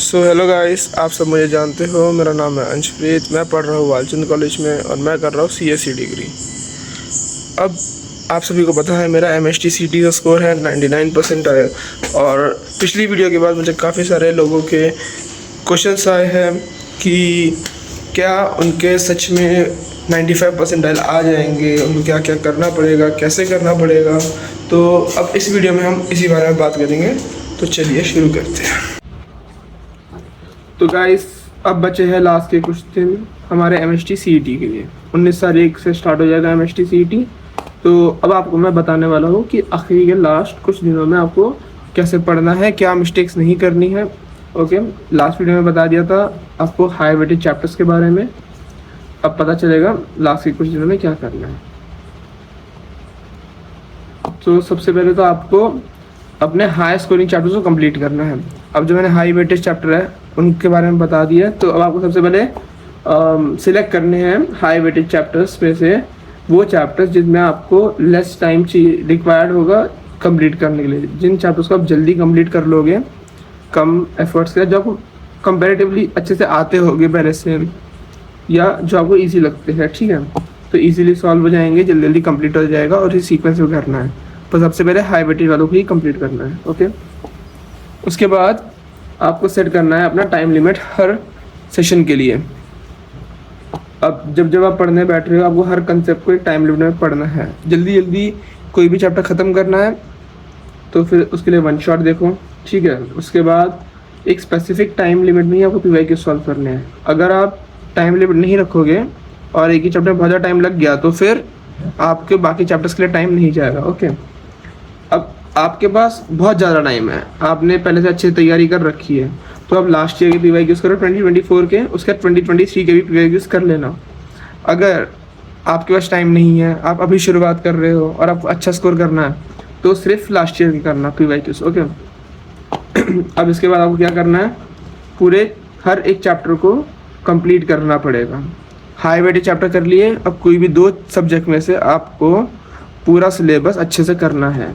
Hello guys, आप सब मुझे जानते हो। मेरा नाम है अंशप्रीत। मैं पढ़ रहा हूँ वालचंद कॉलेज में और मैं कर रहा हूँ सीएससी डिग्री। अब आप सभी को पता है मेरा एमएसटी सीटी का स्कोर है 99% आया। और पिछली वीडियो के बाद मुझे काफ़ी सारे लोगों के क्वेश्चंस आए हैं कि क्या उनके सच में 95 परसेंटाइल आ जाएंगे, उनको क्या क्या करना पड़ेगा, कैसे करना पड़ेगा। तो अब इस वीडियो में हम इसी बारे में बात करेंगे। तो चलिए शुरू करते हैं। तो गाइस, अब बचे हैं लास्ट के कुछ दिन हमारे एमएसटी सीईटी के लिए। 19 तारीख से स्टार्ट हो जाएगा एमएसटी सीईटी। तो अब आपको मैं बताने वाला हूँ कि आखिरी के लास्ट कुछ दिनों में आपको कैसे पढ़ना है, क्या मिस्टेक्स नहीं करनी है। ओके, लास्ट वीडियो में बता दिया था आपको हाई वेटेज चैप्टर्स के बारे में। अब पता चलेगा लास्ट के कुछ दिनों में क्या करना है। तो सबसे पहले तो आपको अपने हाई स्कोरिंग चैप्टर्स को कंप्लीट करना है। अब जो मैंने हाई वेटेज चैप्टर है उनके बारे में बता दिया। तो अब आपको सबसे पहले सिलेक्ट करने हैं हाई वेटेज चैप्टर्स में से वो चैप्टर्स जिसमें आपको लेस टाइम रिक्वायर्ड होगा कंप्लीट करने के लिए। जिन चैप्टर्स को आप जल्दी कंप्लीट कर लोगे कम एफर्ट्स के, जो आपको कंपैरेटिवली अच्छे से आते होंगे पहले से, या जो आपको ईजी लगते हैं, ठीक है, तो ईजिली सॉल्व हो जाएंगे, जल्दी जल्दी कंप्लीट हो जाएगा। और इस सीक्वेंस में करना है। तो सबसे पहले हाई वेटेज वालों को ही कंप्लीट करना है। ओके, उसके बाद आपको सेट करना है अपना टाइम लिमिट हर सेशन के लिए। अब जब आप पढ़ने बैठ रहे हो आपको हर कंसेप्ट को एक टाइम लिमिट में पढ़ना है। जल्दी जल्दी कोई भी चैप्टर ख़त्म करना है तो फिर उसके लिए वन शॉट देखो, ठीक है। उसके बाद एक स्पेसिफिक टाइम लिमिट में ही आपको पीवाईक्यू सॉल्व करने हैं। अगर आप टाइम लिमिट नहीं रखोगे और एक ही चैप्टर में बहुत ज़्यादा टाइम लग गया तो फिर आपके बाकी चैप्टर्स के लिए टाइम नहीं जाएगा। ओके, अब आपके पास बहुत ज़्यादा टाइम है, आपने पहले से अच्छी तैयारी कर रखी है, तो आप लास्ट ईयर के पीवाईक्यूज़ करो 2024 के, उसके 2023 के भी पीवाईक्यूज़ कर लेना। अगर आपके पास टाइम नहीं है, आप अभी शुरुआत कर रहे हो और आपको अच्छा स्कोर करना है, तो सिर्फ लास्ट ईयर की करना पीवाईक्यूज़। ओके, अब इसके बाद आपको क्या करना है, पूरे हर एक चैप्टर को कंप्लीट करना पड़ेगा। हाई वेटेज चैप्टर कर लिए, अब कोई भी 2 सब्जेक्ट में से आपको पूरा सिलेबस अच्छे से करना है।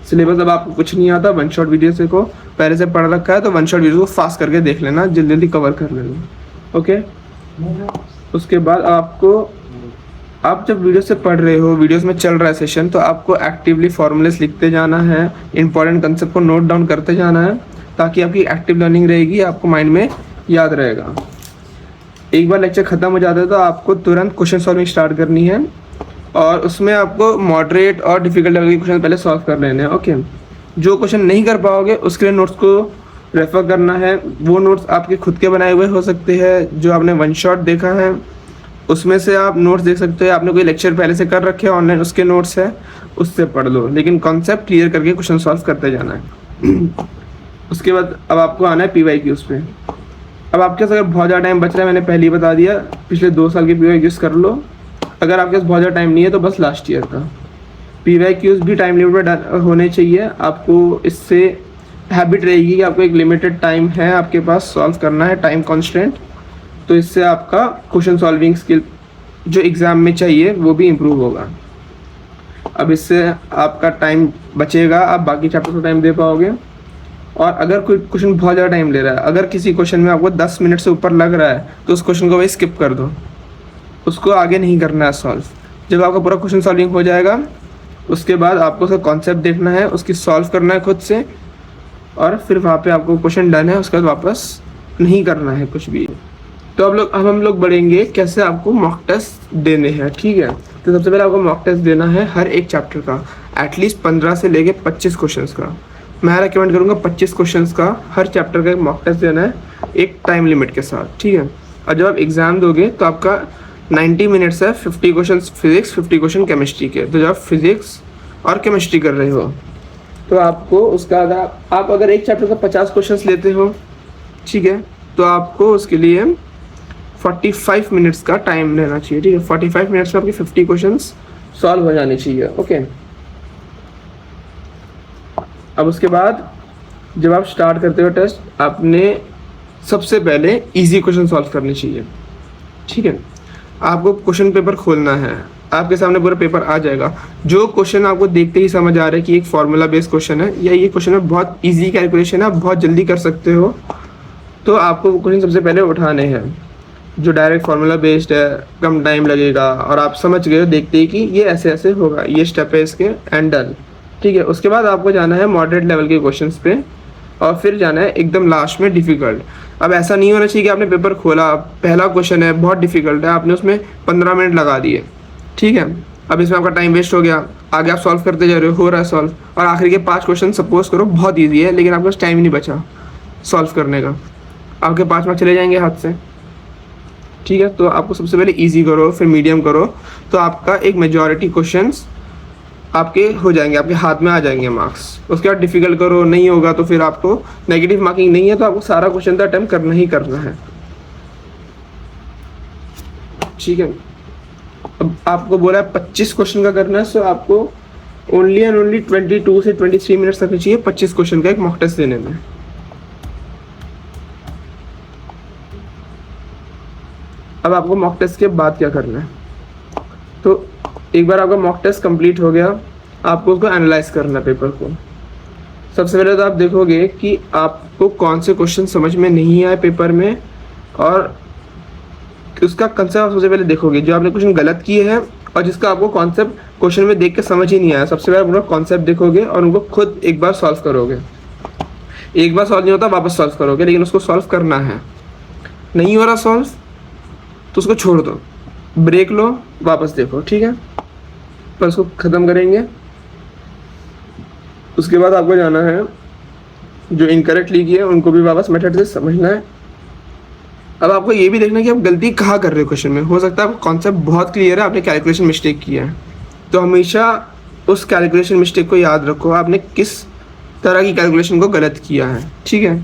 सिलेबस अब आपको कुछ नहीं आता, वन शॉट वीडियो से को पहले से पढ़ रखा है तो वन शॉट वीडियो को फास्ट करके देख लेना, जल्दी जल्दी कवर कर लेना। ओके, उसके बाद आप जब वीडियो से पढ़ रहे हो, वीडियोस में चल रहा है सेशन, तो आपको एक्टिवली फॉर्मूलेस लिखते जाना है, इंपॉर्टेंट कंसेप्ट को नोट डाउन करते जाना है, ताकि आपकी एक्टिव लर्निंग रहेगी, आपको माइंड में याद रहेगा। एक बार लेक्चर ख़त्म हो जाता है तो आपको तुरंत क्वेश्चन सॉल्विंग स्टार्ट करनी है और उसमें आपको मॉडरेट और डिफिकल्ट लेवल के क्वेश्चन पहले सॉल्व कर लेने हैं। ओके, जो क्वेश्चन नहीं कर पाओगे उसके लिए नोट्स को रेफर करना है। वो नोट्स आपके खुद के बनाए हुए हो सकते हैं, जो आपने वन शॉट देखा है उसमें से आप नोट्स देख सकते हो। आपने कोई लेक्चर पहले से कर रखे हैं ऑनलाइन, उसके नोट्स है, उससे पढ़ लो, लेकिन कॉन्सेप्ट क्लियर करके क्वेश्चन सॉल्व करते जाना है। उसके बाद अब आपको आना है पीवाईक्यूज़ पे। अब आपके पास अगर बहुत ज़्यादा टाइम बच रहा है, मैंने पहले ही बता दिया, पिछले 2 साल के पीवाईक्यूज़ कर लो। अगर आपके पास बहुत ज़्यादा टाइम नहीं है तो बस लास्ट ईयर का पीवाईक्यूज़ भी टाइम लिमिट में होने चाहिए। आपको इससे हैबिट रहेगी कि आपको एक लिमिटेड टाइम है आपके पास सॉल्व करना है, टाइम कॉन्स्टेंट। तो इससे आपका क्वेश्चन सॉल्विंग स्किल जो एग्ज़ाम में चाहिए वो भी इम्प्रूव होगा। अब इससे आपका टाइम बचेगा, आप बाकी चैप्टर को टाइम दे पाओगे। और अगर कोई क्वेश्चन बहुत ज़्यादा टाइम ले रहा है, अगर किसी क्वेश्चन में आपको 10 मिनट से ऊपर लग रहा है, तो उस क्वेश्चन को वही स्किप कर दो, उसको आगे नहीं करना है सॉल्व। जब आपका पूरा क्वेश्चन सॉल्विंग हो जाएगा उसके बाद आपको उसका कॉन्सेप्ट देखना है, उसकी सॉल्व करना है खुद से, और फिर वहाँ पे आपको क्वेश्चन डन है, उसके बाद वापस नहीं करना है कुछ भी। तो अब हम लोग बढ़ेंगे कैसे आपको मॉक टेस्ट देने हैं, ठीक है। तो सबसे पहले आपको मॉक टेस्ट देना है हर एक चैप्टर का, एटलीस्ट 15 से लेके 25 क्वेश्चन का। मैं रेकमेंड करूँगा 25 क्वेश्चन का हर चैप्टर का एक मॉक टेस्ट देना है, एक टाइम लिमिट के साथ, ठीक है। और जब आप एग्ज़ाम दोगे तो आपका 90 मिनट्स है, 50 क्वेश्चन फिजिक्स, 50 क्वेश्चन केमिस्ट्री के। तो जब आप फिजिक्स और केमिस्ट्री कर रहे हो तो आपको उसका अगर एक चैप्टर का 50 क्वेश्चन लेते हो, ठीक है, तो आपको उसके लिए 45 मिनट्स का टाइम लेना चाहिए, ठीक है। 45 मिनट्स में आपके 50 क्वेश्चन सॉल्व हो जाने चाहिए। ओके, अब उसके बाद जब आप स्टार्ट करते हो टेस्ट, आपने सबसे पहले इजी क्वेश्चन सॉल्व करने चाहिए, ठीक है। आपको क्वेश्चन पेपर खोलना है, आपके सामने पूरा पेपर आ जाएगा। जो क्वेश्चन आपको देखते ही समझ आ रहा है कि एक फार्मूला बेस्ड क्वेश्चन है या ये क्वेश्चन में बहुत इजी कैलकुलेशन है, आप बहुत जल्दी कर सकते हो, तो आपको वो क्वेश्चन सबसे पहले उठाने हैं जो डायरेक्ट फार्मूला बेस्ड है, कम टाइम लगेगा और आप समझ गए हो देखते ही कि ये ऐसे ऐसे होगा, ये स्टेप है इसके एंड डन। ठीक है, उसके बाद आपको जाना है मॉडरेट लेवल के क्वेश्चंस पे और फिर जाना है एकदम लास्ट में डिफ़िकल्ट। अब ऐसा नहीं होना चाहिए कि आपने पेपर खोला, पहला क्वेश्चन है बहुत डिफ़िकल्ट है, आपने उसमें 15 मिनट लगा दिए, ठीक है, अब इसमें आपका टाइम वेस्ट हो गया, आगे आप सॉल्व करते जा रहे हो रहा है सॉल्व, और आखिरी के 5 क्वेश्चन सपोज करो बहुत ईजी है लेकिन आपके पास टाइम ही नहीं बचा सॉल्व करने का, आपके 5 मार्क्स चले जाएंगे हाथ से। ठीक है, तो आपको सबसे पहले इजी करो फिर मीडियम करो, तो आपका एक मेजॉरिटी क्वेश्चंस आपके हो जाएंगे, आपके हाथ में आ जाएंगे मार्क्स। उसके बाद डिफ़िकल्ट करो, नहीं होगा तो फिर आपको नेगेटिव मार्किंग नहीं है तो आपको सारा क्वेश्चन तो अटेम्प्ट करना ही करना है। ठीक है, अब आपको बोला है 25 क्वेश्चन का करना है, सो आपको ओनली एंड ओनली 22 से 23 मिनट्स रखनी चाहिए 25 क्वेश्चन का एक मॉक टेस्ट देने में। अब आपको मॉक टेस्ट के बाद क्या करना है, तो एक बार आपका मॉक टेस्ट कंप्लीट हो गया, आपको उसको एनालाइज करना है पेपर को। सबसे पहले तो आप देखोगे कि आपको कौन से क्वेश्चन समझ में नहीं आए पेपर में, और उसका कंसेप्ट सबसे पहले देखोगे जो आपने क्वेश्चन गलत किए हैं और जिसका आपको कॉन्सेप्ट क्वेश्चन में देख के समझ ही नहीं आया। सबसे पहले उनका कॉन्सेप्ट देखोगे और उनको खुद एक बार सॉल्व करोगे। एक बार सॉल्व नहीं होता वापस सॉल्व करोगे, लेकिन उसको सॉल्व करना है। नहीं हो रहा सॉल्व तो उसको छोड़ दो, ब्रेक लो, वापस देखो, ठीक है, पर उसको ख़त्म करेंगे। उसके बाद आपको जाना है जो इनकरेक्टली किए उनको भी वापस मेथड से समझना है। अब आपको ये भी देखना है कि आप गलती कहाँ कर रहे हो क्वेश्चन में। हो सकता है आपका कॉन्सेप्ट बहुत क्लियर है, आपने कैलकुलेशन मिस्टेक किया है, तो हमेशा उस कैलकुलेशन मिस्टेक को याद रखो, आपने किस तरह की कैलकुलेशन को गलत किया है। ठीक है,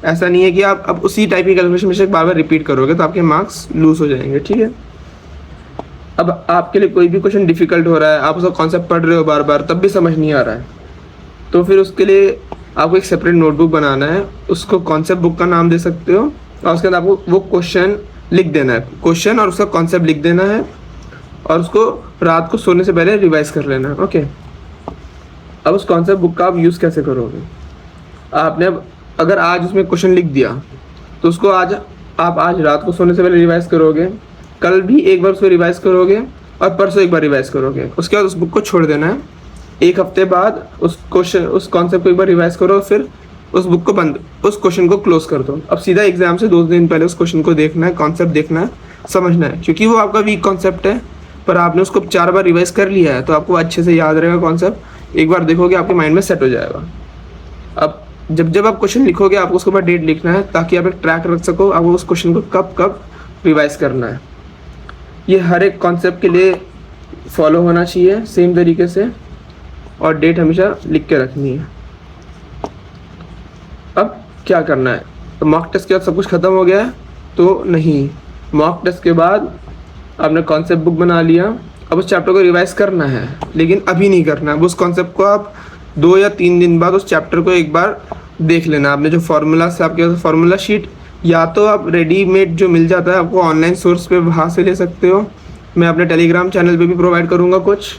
ऐसा नहीं है कि आप अब उसी टाइप की कैलकुलेशन मिस्टेक बार बार रिपीट करोगे तो आपके मार्क्स लूज हो जाएंगे। ठीक है, अब आपके लिए कोई भी क्वेश्चन डिफिकल्ट हो रहा है, आप उसका कॉन्सेप्ट पढ़ रहे हो बार बार तब भी समझ नहीं आ रहा है, तो फिर उसके लिए आपको एक सेपरेट नोटबुक बनाना है, उसको कॉन्सेप्ट बुक का नाम दे सकते हो, और उसके अंदर आपको वो क्वेश्चन लिख देना है, क्वेश्चन और उसका कॉन्सेप्ट लिख देना है, और उसको रात को सोने से पहले रिवाइज कर लेना है। ओके, अब उस कॉन्सेप्ट बुक का आप यूज़ कैसे करोगे, आपने अब अगर आज उसमें क्वेश्चन लिख दिया तो उसको आप आज रात को सोने से पहले रिवाइज करोगे, कल भी एक बार उसको रिवाइज करोगे और परसों एक बार रिवाइज करोगे। उसके बाद उस बुक को छोड़ देना है, एक हफ्ते बाद उस कॉन्सेप्ट को एक बार रिवाइज करो, फिर उस बुक को उस क्वेश्चन को क्लोज कर दो। अब सीधा एग्जाम से 2 दिन पहले उस क्वेश्चन को देखना है, कॉन्सेप्ट देखना है, समझना है, क्योंकि वो आपका वीक कॉन्सेप्ट है पर आपने उसको 4 बार रिवाइज कर लिया है तो आपको अच्छे से याद रहेगा कॉन्सेप्ट। एक बार देखोगे आपके माइंड में सेट हो जाएगा। अब जब आप क्वेश्चन लिखोगे आपको उसके बाद डेट लिखना है ताकि आप एक ट्रैक रख सको आपको उस क्वेश्चन को कब रिवाइज करना है। ये हर एक कॉन्सेप्ट के लिए फॉलो होना चाहिए सेम तरीके से, और डेट हमेशा लिख के रखनी है। अब क्या करना है, तो मॉक टेस्ट के बाद सब कुछ ख़त्म हो गया है तो नहीं, मॉक टेस्ट के बाद आपने कॉन्सेप्ट बुक बना लिया, अब उस चैप्टर को रिवाइज करना है, लेकिन अभी नहीं करना है। उस कॉन्सेप्ट को आप 2 या 3 दिन बाद उस चैप्टर को एक बार देख लेना। आपने जो फार्मूला से आपके पास फार्मूला शीट या तो आप रेडीमेड जो मिल जाता है आपको ऑनलाइन सोर्स पे वहाँ से ले सकते हो, मैं अपने टेलीग्राम चैनल पे भी प्रोवाइड करूँगा कुछ,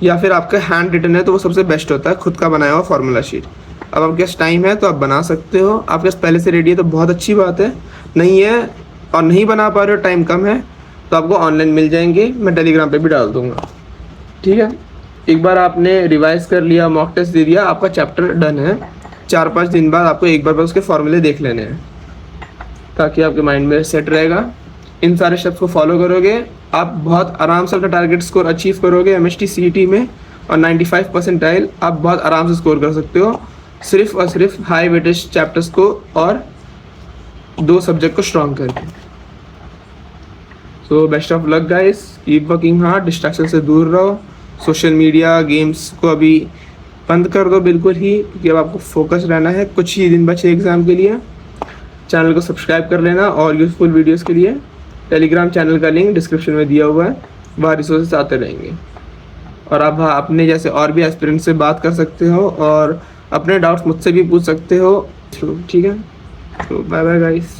या फिर आपका हैंड रिटन है तो वो सबसे बेस्ट होता है, खुद का बनाया हुआ फार्मूला शीट। अब आपके पास टाइम है तो आप बना सकते हो, आपके पास पहले से रेडी है तो बहुत अच्छी बात है, नहीं है और नहीं बना पा रहे हो, टाइम कम है, तो आपको ऑनलाइन मिल जाएंगे, मैं टेलीग्राम पे भी डाल दूँगा। ठीक है, एक बार आपने रिवाइज कर लिया, मॉक टेस्ट दे दिया, आपका चैप्टर डन है। 4-5 दिन बाद आपको एक बार बस उसके फॉर्मूले देख लेने हैं ताकि आपके माइंड में सेट रहेगा। इन सारे स्टेप्स को फॉलो करोगे आप बहुत आराम से अपना टारगेट स्कोर अचीव करोगे MST CET में, और 95 परसेंटाइल आप बहुत आराम से स्कोर कर सकते हो, सिर्फ और सिर्फ हाई वेटेज चैप्टर्स को और 2 सब्जेक्ट को स्ट्रॉन्ग करके। So best of luck guys, keep working hard, distraction से दूर रहो, सोशल मीडिया गेम्स को अभी बंद कर दो बिल्कुल ही, क्योंकि अब आपको फोकस रहना है, कुछ ही दिन बचे एग्ज़ाम के लिए। चैनल को सब्सक्राइब कर लेना और यूज़फुल वीडियोस के लिए टेलीग्राम चैनल का लिंक डिस्क्रिप्शन में दिया हुआ है, वहाँ रिसोर्सेस आते रहेंगे, और आप अपने जैसे और भी एस्पिरेंट से बात कर सकते हो और अपने डाउट्स मुझसे भी पूछ सकते हो। ठीक है, तो बाय बाय गाइस।